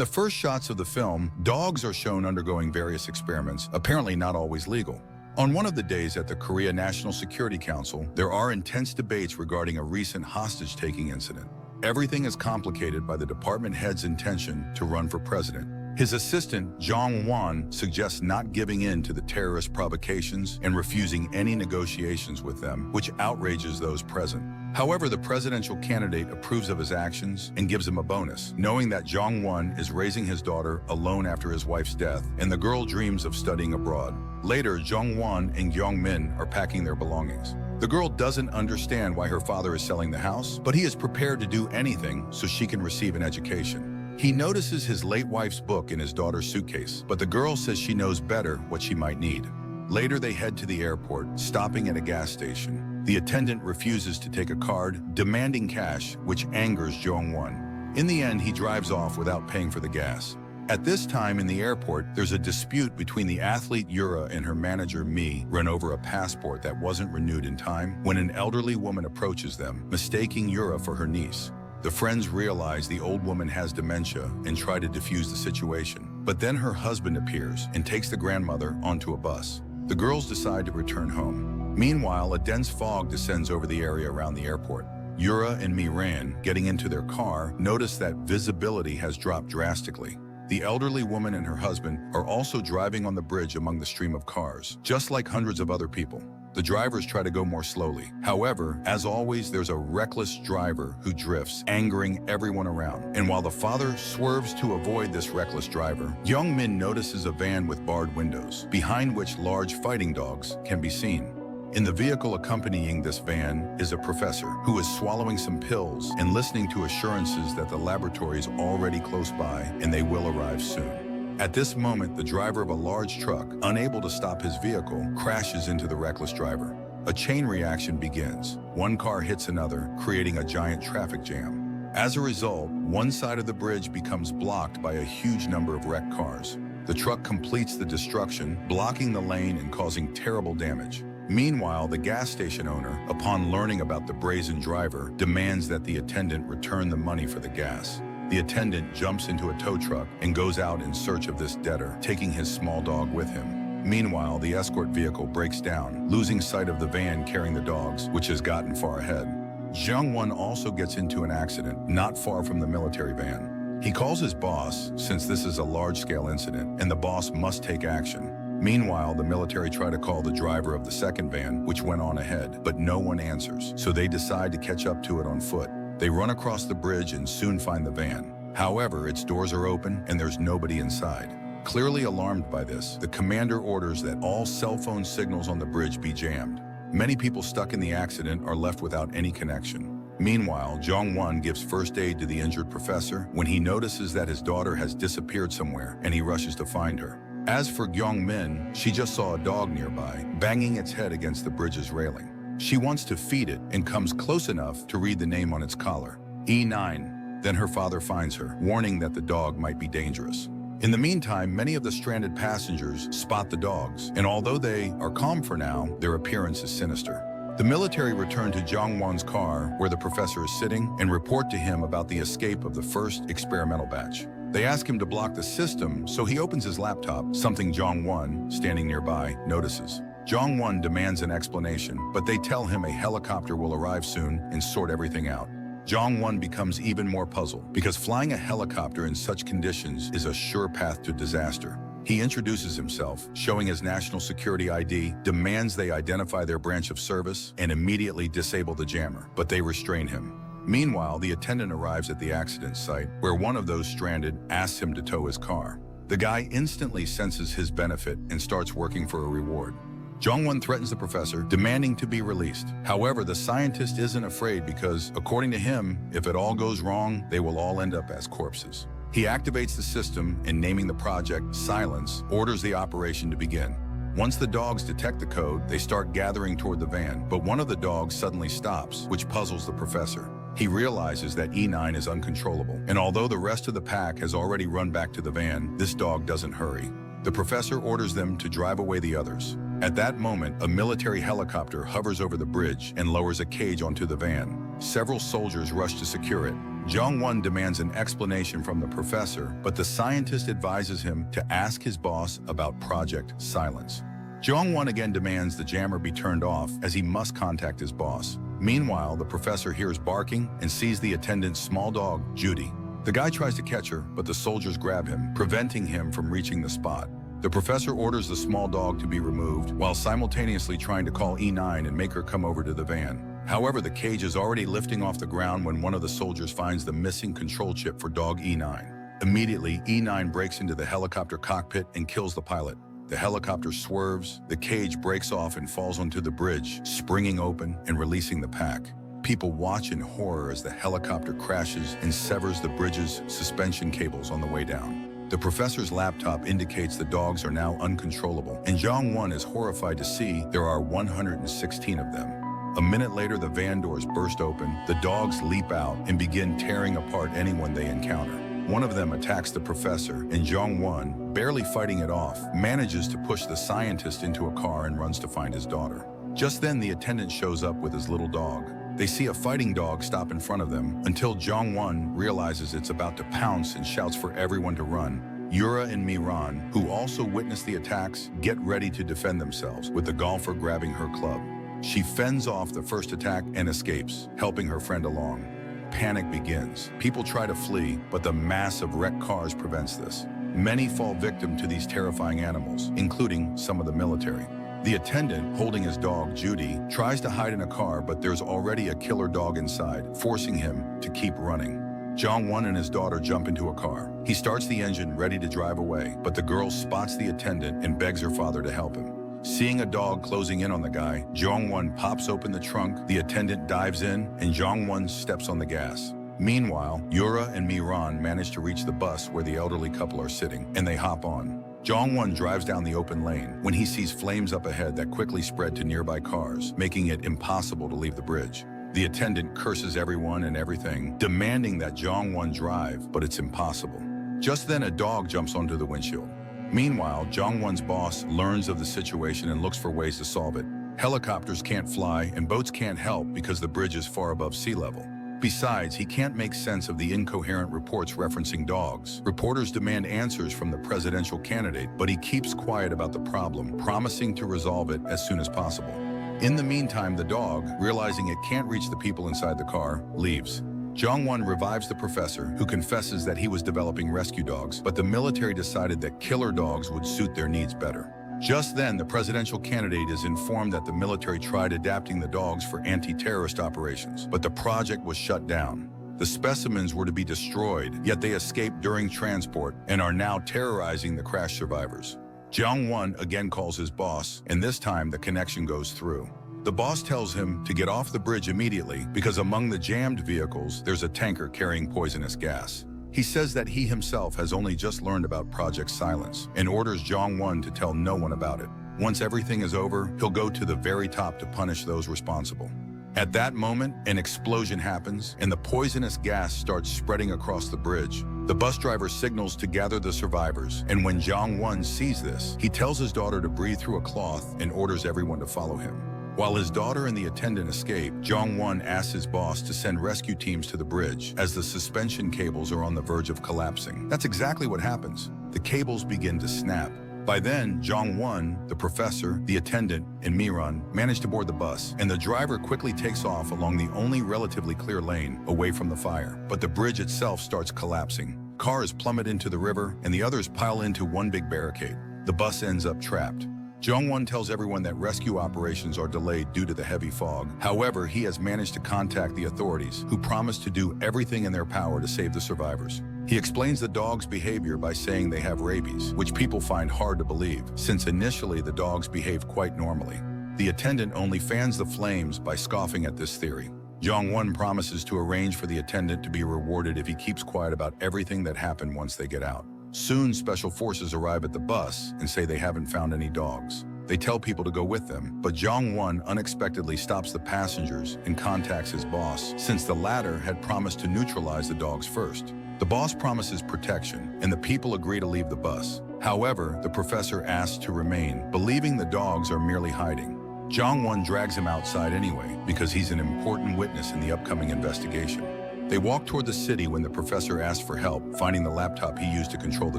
The first shots of the film, dogs are shown undergoing various experiments, apparently not always legal. On one of the days at the Korea National Security Council, there are intense debates regarding a recent hostage-taking incident. Everything is complicated by the department head's intention to run for president. His assistant, Jong Won, suggests not giving in to the terrorist provocations and refusing any negotiations with them, which outrages those present. However, the presidential candidate approves of his actions and gives him a bonus, knowing that Jong Won is raising his daughter alone after his wife's death, and the girl dreams of studying abroad. Later, Jong Won and Gyong Min are packing their belongings. The girl doesn't understand why her father is selling the house, but he is prepared to do anything so she can receive an education. He notices his late wife's book in his daughter's suitcase, but the girl says she knows better what she might need. Later, they head to the airport, stopping at a gas station. The attendant refuses to take a card, demanding cash, which angers Jong Won. In the end, he drives off without paying for the gas. At this time in the airport, there's a dispute between the athlete Yura and her manager Mi run over a passport that wasn't renewed in time when an elderly woman approaches them, mistaking Yura for her niece. The friends realize the old woman has dementia and try to defuse the situation. But then her husband appears and takes the grandmother onto a bus. The girls decide to return home. Meanwhile, a dense fog descends over the area around the airport. Yura and Miran, getting into their car, notice that visibility has dropped drastically. The elderly woman and her husband are also driving on the bridge among the stream of cars, just like hundreds of other people. The drivers try to go more slowly. However, as always, there's a reckless driver who drifts, angering everyone around. And while the father swerves to avoid this reckless driver, Young Min notices a van with barred windows, behind which large fighting dogs can be seen. In the vehicle accompanying this van is a professor who is swallowing some pills and listening to assurances that the laboratory is already close by and they will arrive soon. At this moment, the driver of a large truck, unable to stop his vehicle, crashes into the reckless driver. A chain reaction begins. One car hits another, creating a giant traffic jam. As a result, one side of the bridge becomes blocked by a huge number of wrecked cars. The truck completes the destruction, blocking the lane and causing terrible damage. Meanwhile, the gas station owner, upon learning about the brazen driver, demands that the attendant return the money for the gas. The attendant jumps into a tow truck and goes out in search of this debtor, taking his small dog with him. Meanwhile, the escort vehicle breaks down, losing sight of the van carrying the dogs, which has gotten far ahead. Jung Won also gets into an accident not far from the military van. He calls his boss, since this is a large-scale incident, and the boss must take action. Meanwhile, the military try to call the driver of the second van, which went on ahead, but no one answers, so they decide to catch up to it on foot. They run across the bridge and soon find the van. However, its doors are open and there's nobody inside. Clearly alarmed by this, the commander orders that all cell phone signals on the bridge be jammed. Many people stuck in the accident are left without any connection. Meanwhile, Jong Won gives first aid to the injured professor when he notices that his daughter has disappeared somewhere and he rushes to find her. As for Gyong Min, she just saw a dog nearby, banging its head against the bridge's railing. She wants to feed it and comes close enough to read the name on its collar, E9. Then her father finds her, warning that the dog might be dangerous. In the meantime, many of the stranded passengers spot the dogs, and although they are calm for now, their appearance is sinister. The military return to Jong Won's car, where the professor is sitting, and report to him about the escape of the first experimental batch. They ask him to block the system, so he opens his laptop, something Jong Won, standing nearby, notices. Jong Won demands an explanation, but they tell him a helicopter will arrive soon and sort everything out. Jong Won becomes even more puzzled, because flying a helicopter in such conditions is a sure path to disaster. He introduces himself, showing his national security ID, demands they identify their branch of service, and immediately disable the jammer, but they restrain him. Meanwhile, the attendant arrives at the accident site, where one of those stranded asks him to tow his car. The guy instantly senses his benefit and starts working for a reward. Jong Won threatens the professor, demanding to be released. However, the scientist isn't afraid because, according to him, if it all goes wrong, they will all end up as corpses. He activates the system and, naming the project Silence, orders the operation to begin. Once the dogs detect the code, they start gathering toward the van, but one of the dogs suddenly stops, which puzzles the professor. He realizes that E9 is uncontrollable, and although the rest of the pack has already run back to the van, this dog doesn't hurry. The professor orders them to drive away the others. At that moment, a military helicopter hovers over the bridge and lowers a cage onto the van. Several soldiers rush to secure it. Jong-won demands an explanation from the professor, but the scientist advises him to ask his boss about Project Silence. Jong-won again demands the jammer be turned off as he must contact his boss. Meanwhile, the professor hears barking and sees the attendant's small dog, Judy. The guy tries to catch her, but the soldiers grab him, preventing him from reaching the spot. The professor orders the small dog to be removed while simultaneously trying to call E9 and make her come over to the van. However, the cage is already lifting off the ground when one of the soldiers finds the missing control chip for dog E9. Immediately, E9 breaks into the helicopter cockpit and kills the pilot. The helicopter swerves, the cage breaks off and falls onto the bridge, springing open and releasing the pack. People watch in horror as the helicopter crashes and severs the bridge's suspension cables on the way down. The professor's laptop indicates the dogs are now uncontrollable, and Jong-won is horrified to see there are 116 of them. A minute later, the van doors burst open, the dogs leap out and begin tearing apart anyone they encounter. One of them attacks the professor, and Jong-won, barely fighting it off, manages to push the scientist into a car and runs to find his daughter. Just then, the attendant shows up with his little dog. They see a fighting dog stop in front of them until Jong-won realizes it's about to pounce and shouts for everyone to run. Yura and Mi-ran, who also witness the attacks, get ready to defend themselves, with the golfer grabbing her club. She fends off the first attack and escapes, helping her friend along. Panic begins. People try to flee, but the mass of wrecked cars prevents this. Many fall victim to these terrifying animals, including some of the military. The attendant, holding his dog, Judy, tries to hide in a car, but there's already a killer dog inside, forcing him to keep running. Jong-won and his daughter jump into a car. He starts the engine, ready to drive away, but the girl spots the attendant and begs her father to help him. Seeing a dog closing in on the guy, Jong-won pops open the trunk, the attendant dives in, and Jong-won steps on the gas. Meanwhile, Yura and Mi-ran manage to reach the bus where the elderly couple are sitting, and they hop on. Jong-won drives down the open lane when he sees flames up ahead that quickly spread to nearby cars, making it impossible to leave the bridge. The attendant curses everyone and everything, demanding that Jong-won drive, but it's impossible. Just then, a dog jumps onto the windshield. Meanwhile, Jong-won's boss learns of the situation and looks for ways to solve it. Helicopters can't fly and boats can't help because the bridge is far above sea level. Besides, he can't make sense of the incoherent reports referencing dogs. Reporters demand answers from the presidential candidate, but he keeps quiet about the problem, promising to resolve it as soon as possible. In the meantime, the dog, realizing it can't reach the people inside the car, leaves. Jong-won revives the professor, who confesses that he was developing rescue dogs, but the military decided that killer dogs would suit their needs better. Just then, the presidential candidate is informed that the military tried adapting the dogs for anti-terrorist operations, but the project was shut down. The specimens were to be destroyed, yet they escaped during transport and are now terrorizing the crash survivors. Jong-won again calls his boss, and this time the connection goes through. The boss tells him to get off the bridge immediately because among the jammed vehicles, there's a tanker carrying poisonous gas. He says that he himself has only just learned about Project Silence and orders Jong-won to tell no one about it. Once everything is over, he'll go to the very top to punish those responsible. At that moment, an explosion happens and the poisonous gas starts spreading across the bridge. The bus driver signals to gather the survivors, and when Jong-won sees this, he tells his daughter to breathe through a cloth and orders everyone to follow him. While his daughter and the attendant escape, Jong-won asks his boss to send rescue teams to the bridge as the suspension cables are on the verge of collapsing. That's exactly what happens. The cables begin to snap. By then, Jong-won, the professor, the attendant, and Mi-ran manage to board the bus, and the driver quickly takes off along the only relatively clear lane away from the fire. But the bridge itself starts collapsing. Cars plummet into the river, and the others pile into one big barricade. The bus ends up trapped. Jong-won tells everyone that rescue operations are delayed due to the heavy fog. However, he has managed to contact the authorities, who promise to do everything in their power to save the survivors. He explains the dogs' behavior by saying they have rabies, which people find hard to believe, since initially the dogs behave quite normally. The attendant only fans the flames by scoffing at this theory. Jong-won promises to arrange for the attendant to be rewarded if he keeps quiet about everything that happened once they get out. Soon, special forces arrive at the bus and say they haven't found any dogs. They tell people to go with them, but Jong-won unexpectedly stops the passengers and contacts his boss, since the latter had promised to neutralize the dogs first. The boss promises protection, and the people agree to leave the bus. However, the professor asks to remain, believing the dogs are merely hiding. Jong-won drags him outside anyway, because he's an important witness in the upcoming investigation. They walk toward the city when the professor asks for help, finding the laptop he used to control the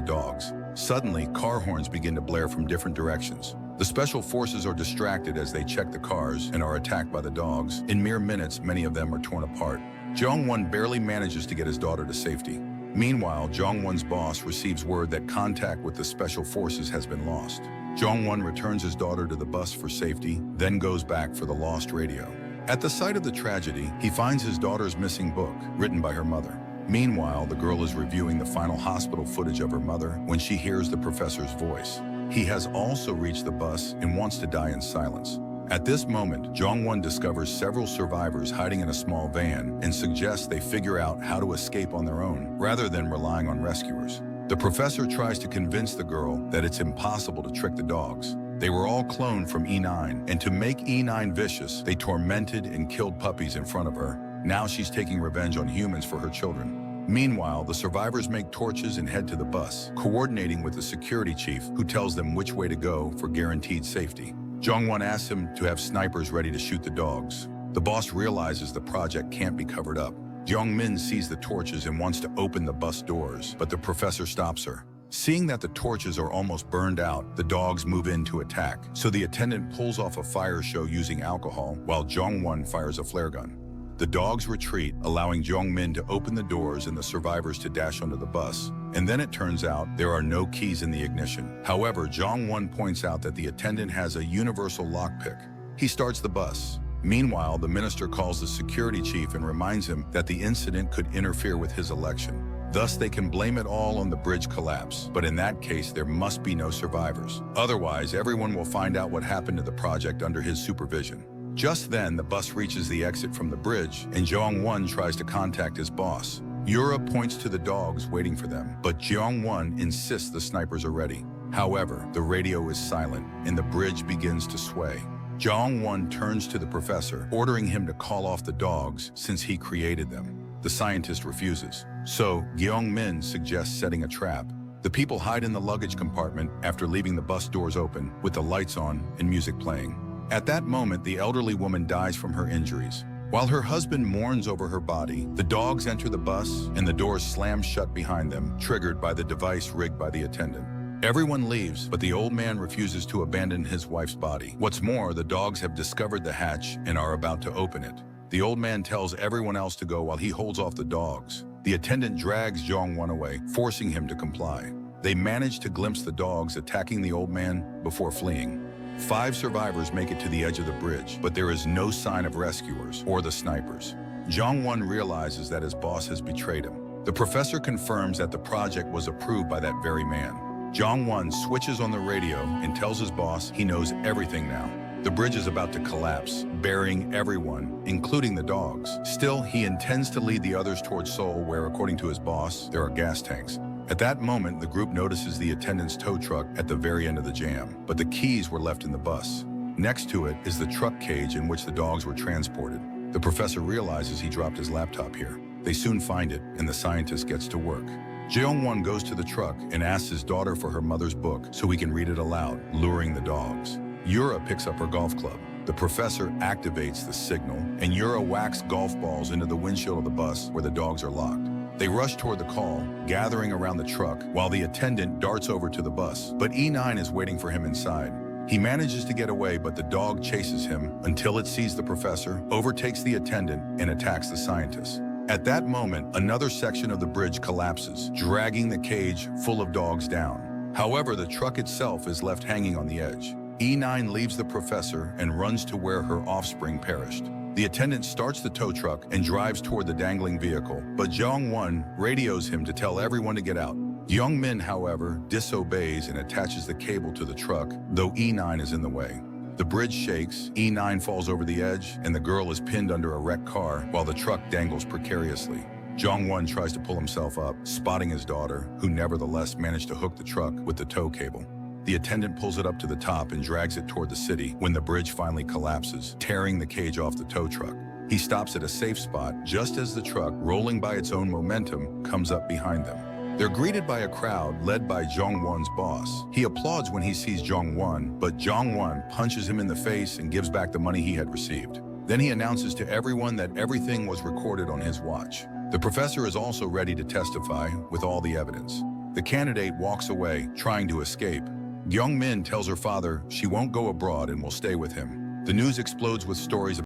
dogs. Suddenly, car horns begin to blare from different directions. The special forces are distracted as they check the cars and are attacked by the dogs. In mere minutes, many of them are torn apart. Jong-won barely manages to get his daughter to safety. Meanwhile, Jong-won's boss receives word that contact with the special forces has been lost. Jong-won returns his daughter to the bus for safety, then goes back for the lost radio. At the site of the tragedy, he finds his daughter's missing book, written by her mother. Meanwhile, the girl is reviewing the final hospital footage of her mother when she hears the professor's voice. He has also reached the bus and wants to die in silence. At this moment, Jong-won discovers several survivors hiding in a small van and suggests they figure out how to escape on their own, rather than relying on rescuers. The professor tries to convince the girl that it's impossible to trick the dogs. They were all cloned from E9, and to make E9 vicious, they tormented and killed puppies in front of her. Now she's taking revenge on humans for her children. Meanwhile, the survivors make torches and head to the bus, coordinating with the security chief, who tells them which way to go for guaranteed safety. Jong-won asks him to have snipers ready to shoot the dogs. The boss realizes the project can't be covered up. Jong-min sees the torches and wants to open the bus doors, but the professor stops her. Seeing that the torches are almost burned out, the dogs move in to attack, so the attendant pulls off a fire show using alcohol while Jong-won fires a flare gun. The dogs retreat, allowing Jong-min to open the doors and the survivors to dash onto the bus. And then it turns out there are no keys in the ignition. However, Jong-won points out that the attendant has a universal lockpick. He starts the bus. Meanwhile, the minister calls the security chief and reminds him that the incident could interfere with his election. Thus, they can blame it all on the bridge collapse. But in that case, there must be no survivors. Otherwise, everyone will find out what happened to the project under his supervision. Just then, the bus reaches the exit from the bridge, and Jong-won tries to contact his boss. Yura points to the dogs waiting for them, but Jong-won insists the snipers are ready. However, the radio is silent, and the bridge begins to sway. Jong-won turns to the professor, ordering him to call off the dogs since he created them. The scientist refuses. So, Gyeong-min suggests setting a trap. The people hide in the luggage compartment after leaving the bus doors open, with the lights on and music playing. At that moment, the elderly woman dies from her injuries. While her husband mourns over her body, the dogs enter the bus and the doors slam shut behind them, triggered by the device rigged by the attendant. Everyone leaves, but the old man refuses to abandon his wife's body. What's more, the dogs have discovered the hatch and are about to open it. The old man tells everyone else to go while he holds off the dogs. The attendant drags Jong-won away, forcing him to comply. They manage to glimpse the dogs attacking the old man before fleeing. 5 survivors make it to the edge of the bridge, but there is no sign of rescuers or the snipers. Jong-won realizes that his boss has betrayed him. The professor confirms that the project was approved by that very man. Jong-won switches on the radio and tells his boss he knows everything now. The bridge is about to collapse, burying everyone, including the dogs. Still, he intends to lead the others towards Seoul, where, according to his boss, there are gas tanks. At that moment, the group notices the attendant's tow truck at the very end of the jam, but the keys were left in the bus. Next to it is the truck cage in which the dogs were transported. The professor realizes he dropped his laptop here. They soon find it, and the scientist gets to work. Jeong-won goes to the truck and asks his daughter for her mother's book so he can read it aloud, luring the dogs. Yura picks up her golf club. The professor activates the signal, and Yura whacks golf balls into the windshield of the bus where the dogs are locked. They rush toward the call, gathering around the truck, while the attendant darts over to the bus. But E9 is waiting for him inside. He manages to get away, but the dog chases him until it sees the professor, overtakes the attendant, and attacks the scientist. At that moment, another section of the bridge collapses, dragging the cage full of dogs down. However, the truck itself is left hanging on the edge. E9 leaves the professor and runs to where her offspring perished. The attendant starts the tow truck and drives toward the dangling vehicle, but Jong-won radios him to tell everyone to get out. Young-min, however, disobeys and attaches the cable to the truck, though E9 is in the way. The bridge shakes, E9 falls over the edge, and the girl is pinned under a wrecked car while the truck dangles precariously. Jong-won tries to pull himself up, spotting his daughter, who nevertheless managed to hook the truck with the tow cable. The attendant pulls it up to the top and drags it toward the city when the bridge finally collapses, tearing the cage off the tow truck. He stops at a safe spot just as the truck, rolling by its own momentum, comes up behind them. They're greeted by a crowd led by Jong-won's boss. He applauds when he sees Jong-won, but Jong-won punches him in the face and gives back the money he had received. Then he announces to everyone that everything was recorded on his watch. The professor is also ready to testify with all the evidence. The candidate walks away, trying to escape. Young Min tells her father she won't go abroad and will stay with him. The news explodes with stories